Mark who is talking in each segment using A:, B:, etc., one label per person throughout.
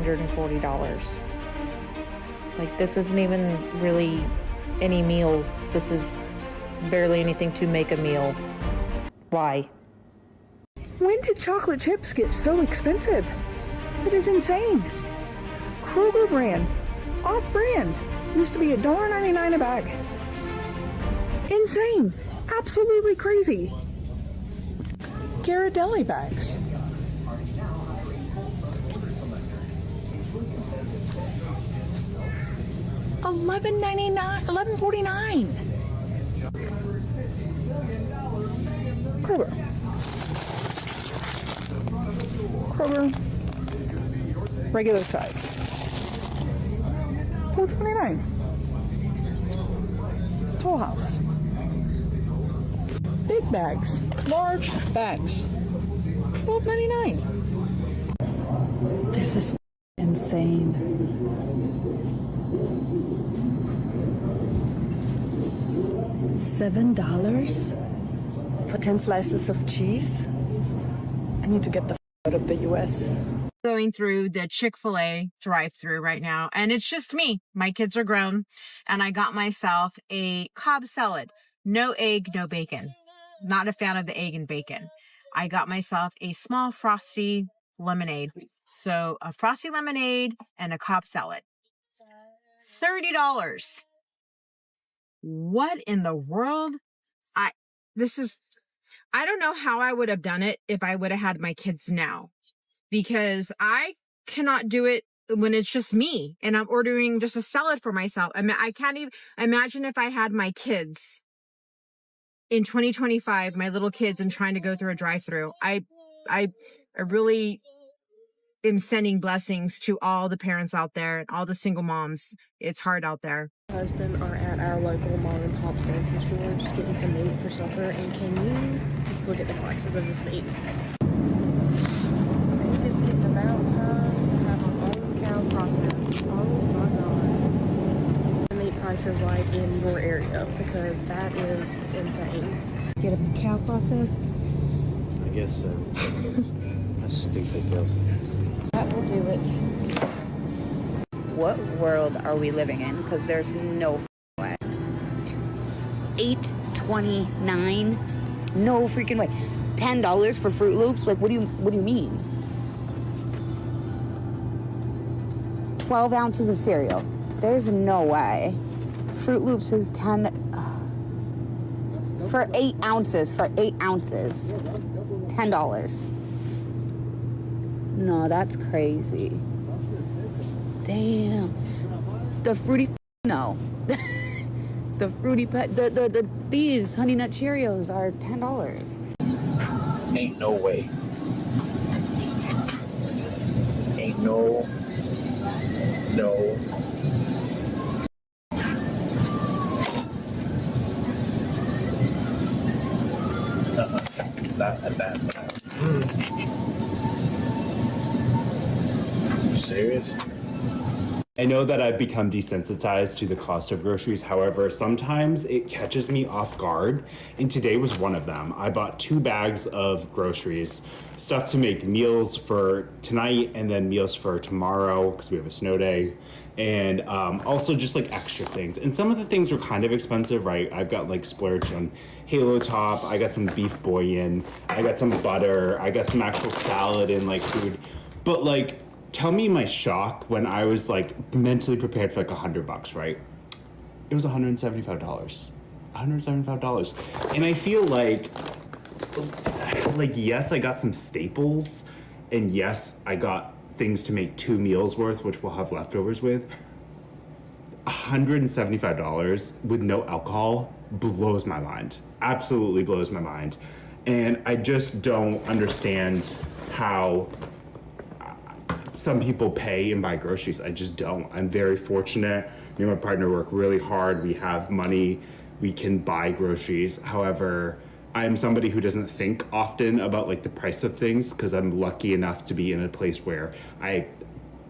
A: $140. Like, this isn't even really any meals. This is barely anything to make a meal. Why?
B: When did chocolate chips get so expensive? It is insane. Kroger brand, off-brand, used to be $1.99 a bag. Insane. Absolutely crazy. Ghirardelli bags. $11.49. Kroger. Regular size. $4.29. Toll House. Big bags. Large bags. $12.99. This is insane. $7 for 10 slices of cheese? I need to get the out of the US.
C: Going through the Chick-fil-A drive-thru right now, and it's just me. My kids are grown, and I got myself a Cobb salad. No egg, no bacon. Not a fan of the egg and bacon. I got myself a small frosty lemonade. So a frosty lemonade and a Cobb salad. $30. What in the world? I don't know how I would have done it if I would have had my kids now, because I cannot do it when it's just me and I'm ordering just a salad for myself. I mean, I can't even imagine if I had my kids in 2025, my little kids, and trying to go through a drive-through. I really am sending blessings to all the parents out there and all the single moms. It's hard out there.
D: My husband are at our local mom and pop grocery store just getting some meat for supper, and can you just look at the prices of this meat? I think it's getting about time to have our own cow processed. Oh my god. The meat prices like in your area, because that is insane. Get a cow processed?
E: I guess so. That's stupid, girl.
D: That will do it.
F: What world are we living in? Because there's no way. $8.29? No freaking way. $10 for Fruit Loops? Like, what do you mean? 12 ounces of cereal. There's no way. Fruit Loops is 10 for 8 ounces. For 8 ounces, $10. No, that's crazy. Damn. The fruity, no. The fruity, these Honey Nut Cheerios are $10.
E: Ain't no way. Ain't no. That. You serious?
G: I know that I've become desensitized to the cost of groceries. However, sometimes it catches me off guard, and today was one of them. I bought 2 bags of groceries, stuff to make meals for tonight and then meals for tomorrow because we have a snow day, and also just like extra things. And some of the things were kind of expensive, right? I've got like splurged on Halo Top, I got some beef bouillon, I got some butter, I got some actual salad and like food, but like, tell me my shock when I was like mentally prepared for like $100, right? It was $175. $175. And I feel like yes, I got some staples, and yes, I got things to make 2 meals worth, which we'll have leftovers with. $175 with no alcohol blows my mind. Absolutely blows my mind. And I just don't understand how some people pay and buy groceries. I just don't. I'm very fortunate. Me and my partner work really hard. We have money. We can buy groceries. However, I'm somebody who doesn't think often about like the price of things because I'm lucky enough to be in a place where I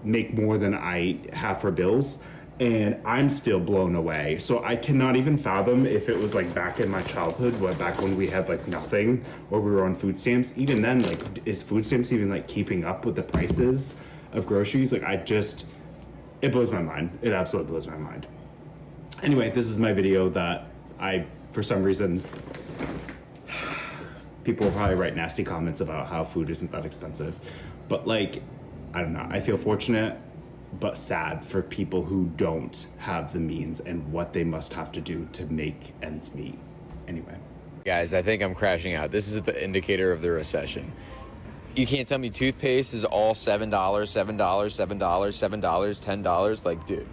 G: make more than I have for bills, and I'm still blown away. So I cannot even fathom if it was like back in my childhood, back when we had like nothing or we were on food stamps. Even then, like, is food stamps even like keeping up with the prices of groceries. Like it blows my mind. It absolutely blows my mind. Anyway, this is my video that for some reason, people will probably write nasty comments about how food isn't that expensive. But like, I don't know, I feel fortunate but sad for people who don't have the means and what they must have to do to make ends meet. Anyway.
H: Guys, I think I'm crashing out. This is the indicator of the recession. You can't tell me toothpaste is all $7, $7, $7, $7, $10. Like, dude.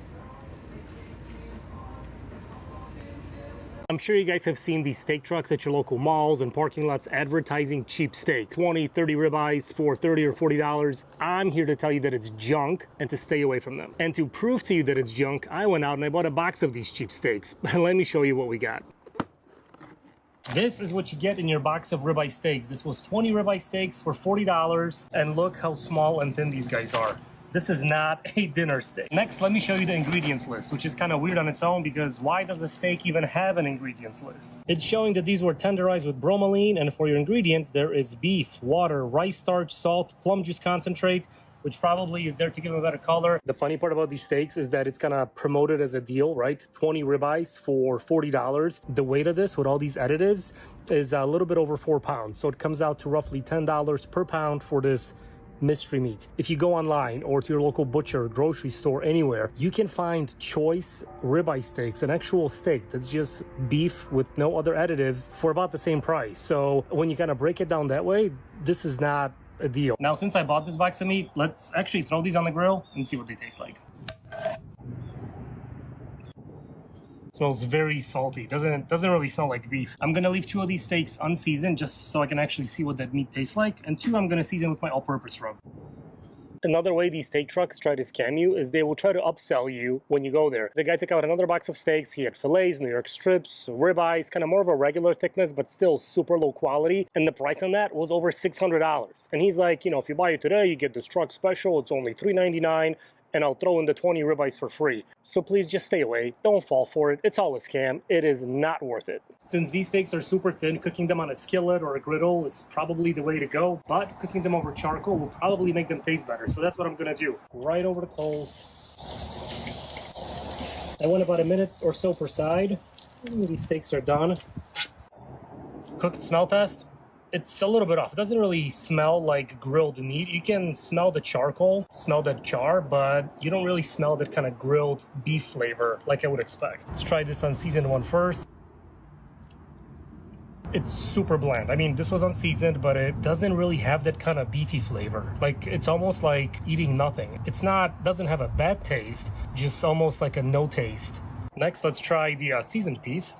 I: I'm sure you guys have seen these steak trucks at your local malls and parking lots advertising cheap steak, 20, 30 ribeyes for $30 or $40. I'm here to tell you that it's junk and to stay away from them. And to prove to you that it's junk, I went out and I bought a box of these cheap steaks. Let me show you what we got. This is what you get in your box of ribeye steaks. This was 20 ribeye steaks for $40, and look how small and thin these guys are. This is not a dinner steak. Next, let me show you the ingredients list, which is kind of weird on its own because why does a steak even have an ingredients list? It's showing that these were tenderized with bromelain, and for your ingredients, there is beef, water, rice starch, salt, plum juice concentrate, which probably is there to give them a better color. The funny part about these steaks is that it's kind of promoted as a deal, right? 20 ribeyes for $40. The weight of this with all these additives is a little bit over 4 pounds. So it comes out to roughly $10 per pound for this mystery meat. If you go online or to your local butcher, grocery store, anywhere, you can find choice ribeye steaks, an actual steak that's just beef with no other additives for about the same price. So when you kind of break it down that way, this is not a deal. Now, since I bought this box of meat, let's actually throw these on the grill and see what they taste like. It smells very salty. Doesn't really smell like beef. I'm gonna leave 2 of these steaks unseasoned just so I can actually see what that meat tastes like, and 2 I'm gonna season with my all-purpose rub. Another way these steak trucks try to scam you is they will try to upsell you when you go there. The guy took out another box of steaks. He had fillets, New York strips, ribeyes, kind of more of a regular thickness, but still super low quality. And the price on that was over $600. And he's like, if you buy it today, you get this truck special. It's only $3.99. And I'll throw in the 20 ribeyes for free. So please just stay away. Don't fall for it. It's all a scam. It is not worth it. Since these steaks are super thin, cooking them on a skillet or a griddle is probably the way to go, but cooking them over charcoal will probably make them taste better. So that's what I'm gonna do. Right over the coals. I went about a minute or so per side. These steaks are done. Cooked smell test. It's a little bit off. It doesn't really smell like grilled meat. You can smell the charcoal, smell that char, but you don't really smell that kind of grilled beef flavor like I would expect. Let's try this unseasoned one first. It's super bland. I mean, this was unseasoned, but it doesn't really have that kind of beefy flavor. Like, it's almost like eating nothing. Doesn't have a bad taste, just almost like a no taste. Next, let's try the seasoned piece.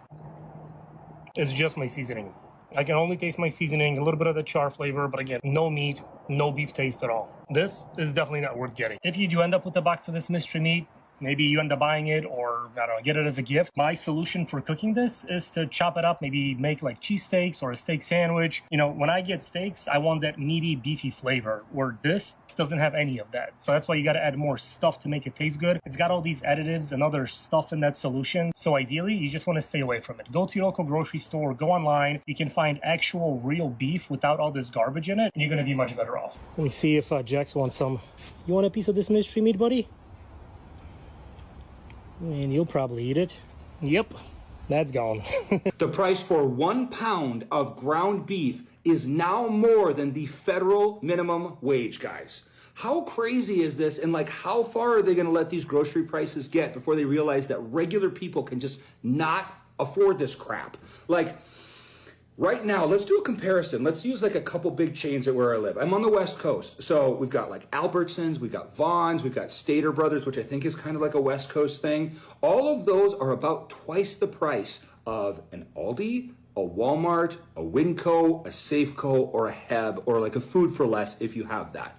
I: It's just my seasoning. I can only taste my seasoning, a little bit of the char flavor, but again, no meat, no beef taste at all. This is definitely not worth getting. If you do end up with a box of this mystery meat, maybe you end up buying it or, I don't know, get it as a gift. My solution for cooking this is to chop it up, maybe make like cheesesteaks or a steak sandwich. When I get steaks, I want that meaty, beefy flavor, where this doesn't have any of that. So that's why you got to add more stuff to make it taste good. It's got all these additives and other stuff in that solution. So ideally, you just want to stay away from it. Go to your local grocery store, go online. You can find actual real beef without all this garbage in it, and you're going to be much better off. Let me see if Jax wants some. You want a piece of this mystery meat, buddy? And you'll probably eat it. Yep, that's gone.
J: The price for 1 pound of ground beef is now more than the federal minimum wage, guys. How crazy is this? And how far are they gonna let these grocery prices get before they realize that regular people can just not afford this crap? Right now, let's do a comparison. Let's use a couple big chains at where I live. I'm on the West Coast. So we've got Albertsons, we've got Vons, we've got Stater Brothers, which I think is kind of like a West Coast thing. All of those are about twice the price of an Aldi, a Walmart, a Winco, a Safeco, or a Heb, or a Food for Less if you have that.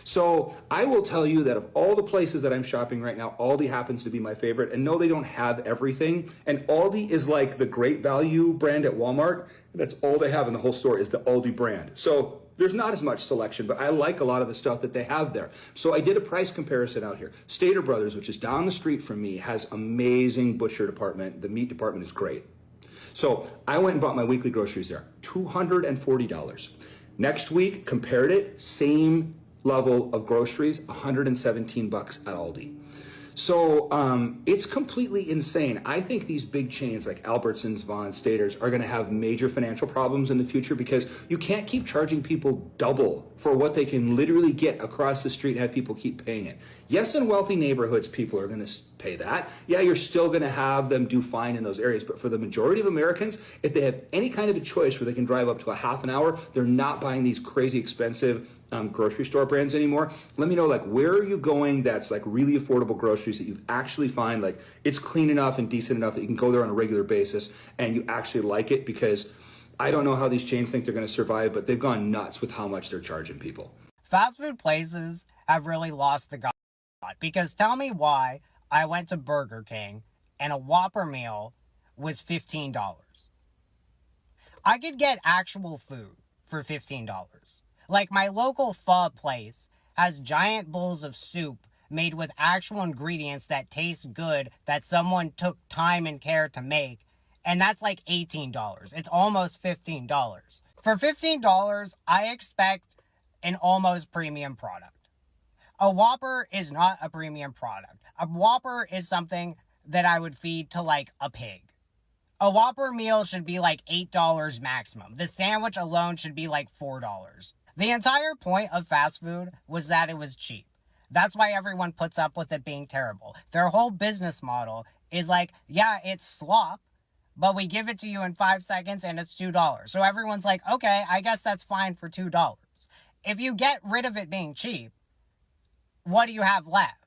J: So I will tell you that of all the places that I'm shopping right now, Aldi happens to be my favorite. And no, they don't have everything. And Aldi is like the great value brand at Walmart. That's all they have in the whole store is the Aldi brand. So there's not as much selection, but I like a lot of the stuff that they have there. So I did a price comparison out here. Stater Brothers, which is down the street from me, has amazing butcher department. The meat department is great. So I went and bought my weekly groceries there, $240. Next week, compared it, same level of groceries, $117 at Aldi. So it's completely insane. I think these big chains like Albertsons, Vaughn, Staters are going to have major financial problems in the future because you can't keep charging people double for what they can literally get across the street and have people keep paying it. Yes, in wealthy neighborhoods, people are going to pay that. Yeah, you're still going to have them do fine in those areas. But for the majority of Americans, if they have any kind of a choice where they can drive up to a half an hour, they're not buying these crazy expensive grocery store brands anymore. Let me know, like, where are you going that's like really affordable groceries that you actually find like it's clean enough and decent enough that you can go there on a regular basis and you actually like it? Because I don't know how these chains think they're going to survive, but they've gone nuts with how much they're charging people.
K: Fast food places have really lost the god, because tell me why I went to Burger King and a Whopper meal was $15. I could get actual food for $15. Like, my local pho place has giant bowls of soup made with actual ingredients that taste good, that someone took time and care to make, and that's like $18. It's almost $15. For $15, I expect an almost premium product. A Whopper is not a premium product. A Whopper is something that I would feed to, like, a pig. A Whopper meal should be like $8 maximum. The sandwich alone should be like $4. The entire point of fast food was that it was cheap. That's why everyone puts up with it being terrible. Their whole business model is like, yeah, it's slop, but we give it to you in 5 seconds and it's $2. So everyone's like, okay, I guess that's fine for $2. If you get rid of it being cheap, what do you have left?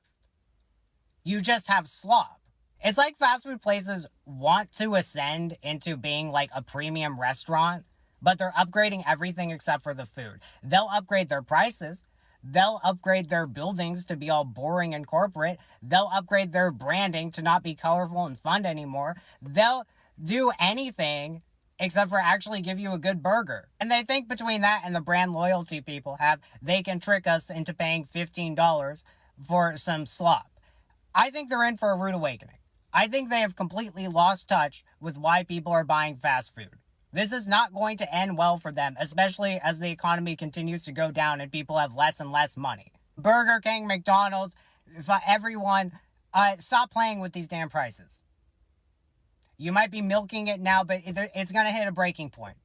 K: You just have slop. It's like fast food places want to ascend into being like a premium restaurant, but they're upgrading everything except for the food. They'll upgrade their prices. They'll upgrade their buildings to be all boring and corporate. They'll upgrade their branding to not be colorful and fun anymore. They'll do anything except for actually give you a good burger. And they think between that and the brand loyalty people have, they can trick us into paying $15 for some slop. I think they're in for a rude awakening. I think they have completely lost touch with why people are buying fast food. This is not going to end well for them, especially as the economy continues to go down and people have less and less money. Burger King, McDonald's, everyone, stop playing with these damn prices. You might be milking it now, but it's going to hit a breaking point.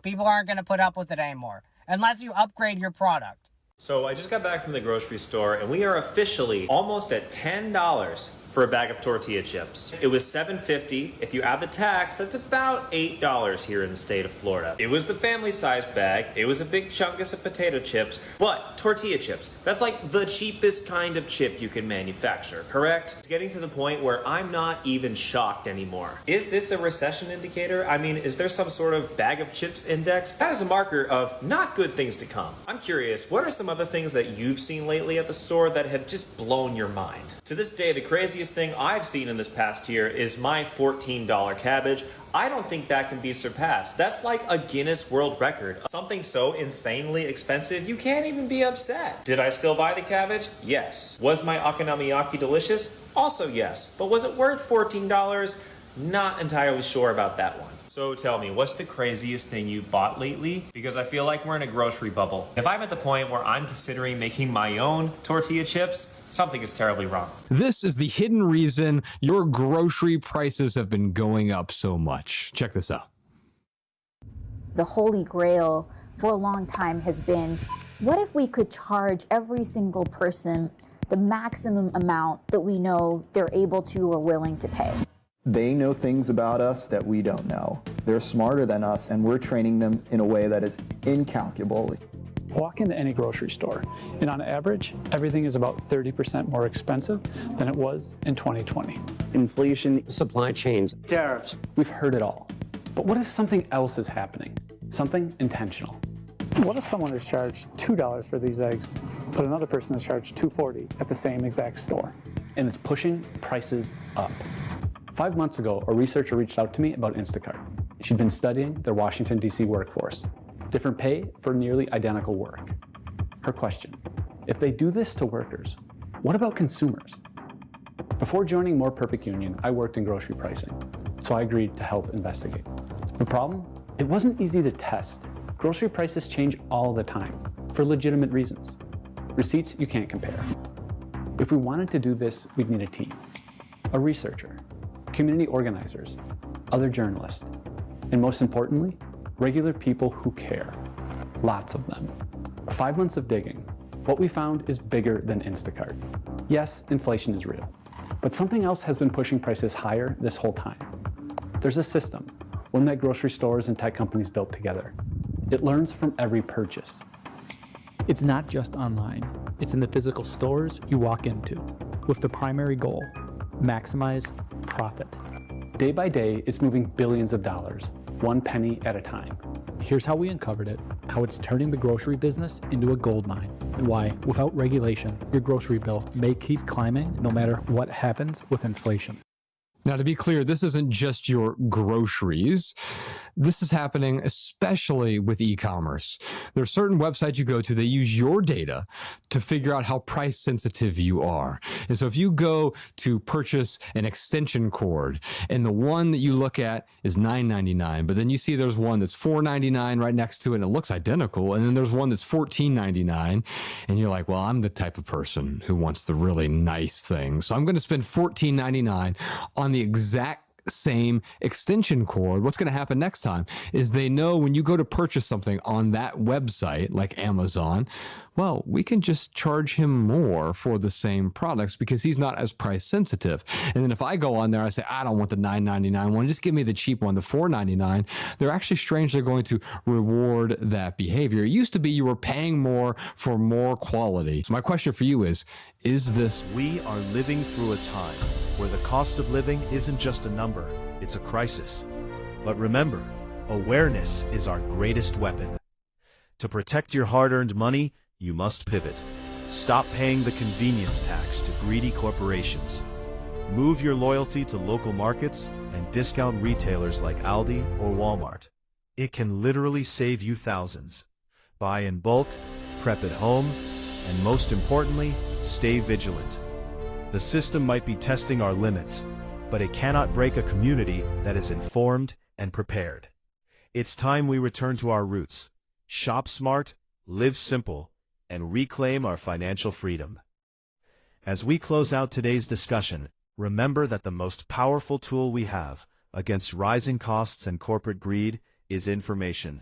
K: People aren't going to put up with it anymore, unless you upgrade your product.
L: So I just got back from the grocery store, and we are officially almost at $10 for a bag of tortilla chips. It was $7.50. If you add the tax, that's about $8 here in the state of Florida. It was the family-sized bag. It was a big chunk of some potato chips, but tortilla chips, that's like the cheapest kind of chip you can manufacture, correct? It's getting to the point where I'm not even shocked anymore. Is this a recession indicator? I mean, is there some sort of bag of chips index? That is a marker of not good things to come. I'm curious, what are some other things that you've seen lately at the store that have just blown your mind? To this day, the craziest thing I've seen in this past year is my $14 cabbage. I don't think that can be surpassed. That's like a Guinness World Record. Something so insanely expensive, you can't even be upset. Did I still buy the cabbage? Yes. Was my okonomiyaki delicious? Also yes. But was it worth $14? Not entirely sure about that one. So tell me, what's the craziest thing you bought lately? Because I feel like we're in a grocery bubble. If I'm at the point where I'm considering making my own tortilla chips, something is terribly wrong.
M: This is the hidden reason your grocery prices have been going up so much. Check this out.
N: The holy grail for a long time has been, what if we could charge every single person the maximum amount that we know they're able to or willing to pay?
O: They know things about us that we don't know. They're smarter than us, and we're training them in a way that is incalculable.
P: Walk into any grocery store, and on average, everything is about 30% more expensive than it was in 2020.
Q: Inflation, supply chains,
P: Tariffs. We've heard it all. But what if something else is happening? Something intentional. What if someone is charged $2 for these eggs, but another person is charged $2.40 at the same exact store? And it's pushing prices up. 5 months ago, a researcher reached out to me about Instacart. She'd been studying their Washington, D.C. workforce. Different pay for nearly identical work. Her question, if they do this to workers, what about consumers? Before joining More Perfect Union, I worked in grocery pricing, so I agreed to help investigate. The problem? It wasn't easy to test. Grocery prices change all the time, for legitimate reasons. Receipts you can't compare. If we wanted to do this, we'd need a team. A researcher, community organizers, other journalists, and most importantly, regular people who care. Lots of them. 5 months of digging, what we found is bigger than Instacart. Yes, inflation is real, but something else has been pushing prices higher this whole time. There's a system, one that grocery stores and tech companies built together. It learns from every purchase.
R: It's not just online. It's in the physical stores you walk into, with the primary goal, maximize profit.
P: Day by day, it's moving billions of dollars, 1 penny at a time.
R: Here's how we uncovered it, how it's turning the grocery business into a gold mine, and why, without regulation, your grocery bill may keep climbing no matter what happens with inflation.
M: Now, to be clear, this isn't just your groceries. This is happening especially with e-commerce. There are certain websites you go to, they use your data to figure out how price sensitive you are. And so if you go to purchase an extension cord and the one that you look at is $9.99, but then you see there's one that's $4.99 right next to it and it looks identical, and then there's one that's $14.99, and you're like, well, I'm the type of person who wants the really nice thing, so I'm going to spend $14.99 on the exact same extension cord. What's going to happen next time is they know when you go to purchase something on that website like Amazon, well, we can just charge him more for the same products because he's not as price sensitive. And then if I go on there, I say, I don't want the $9.99 one, just give me the cheap one, the $4.99. They're actually strangely going to reward that behavior. It used to be you were paying more for more quality. So my question for you is this?
S: We are living through a time where the cost of living isn't just a number, it's a crisis. But remember, awareness is our greatest weapon. To protect your hard-earned money, you must pivot. Stop paying the convenience tax to greedy corporations. Move your loyalty to local markets and discount retailers like Aldi or Walmart. It can literally save you thousands. Buy in bulk, prep at home, and most importantly, stay vigilant. The system might be testing our limits, but it cannot break a community that is informed and prepared. It's time we return to our roots. Shop smart, live simple, and reclaim our financial freedom. As we close out today's discussion, remember that the most powerful tool we have against rising costs and corporate greed is information.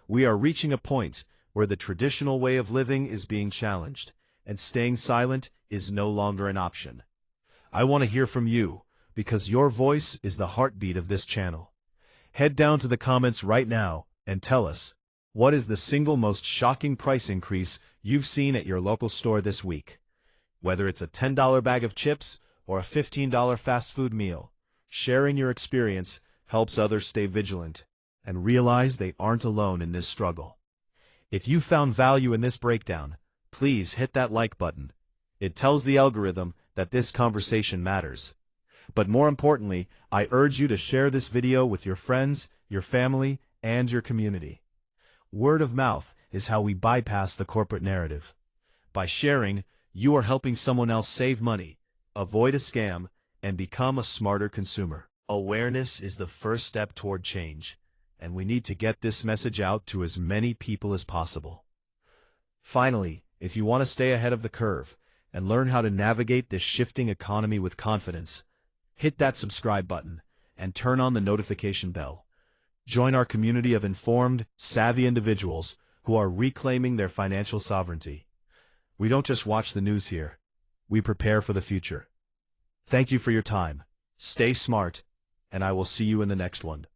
S: We are reaching a point where the traditional way of living is being challenged, and staying silent is no longer an option. I want to hear from you, because your voice is the heartbeat of this channel. Head down to the comments right now and tell us, what is the single most shocking price increase you've seen at your local store this week? Whether it's a $10 bag of chips or a $15 fast food meal, sharing your experience helps others stay vigilant and realize they aren't alone in this struggle. If you found value in this breakdown, please hit that like button. It tells the algorithm that this conversation matters. But more importantly, I urge you to share this video with your friends, your family, and your community. Word of mouth is how we bypass the corporate narrative. By sharing, you are helping someone else save money, avoid a scam, and become a smarter consumer. Awareness is the first step toward change, and we need to get this message out to as many people as possible. Finally, if you want to stay ahead of the curve and learn how to navigate this shifting economy with confidence, hit that subscribe button and turn on the notification bell. Join our community of informed, savvy individuals who are reclaiming their financial sovereignty. We don't just watch the news here. We prepare for the future. Thank you for your time. Stay smart, and I will see you in the next one.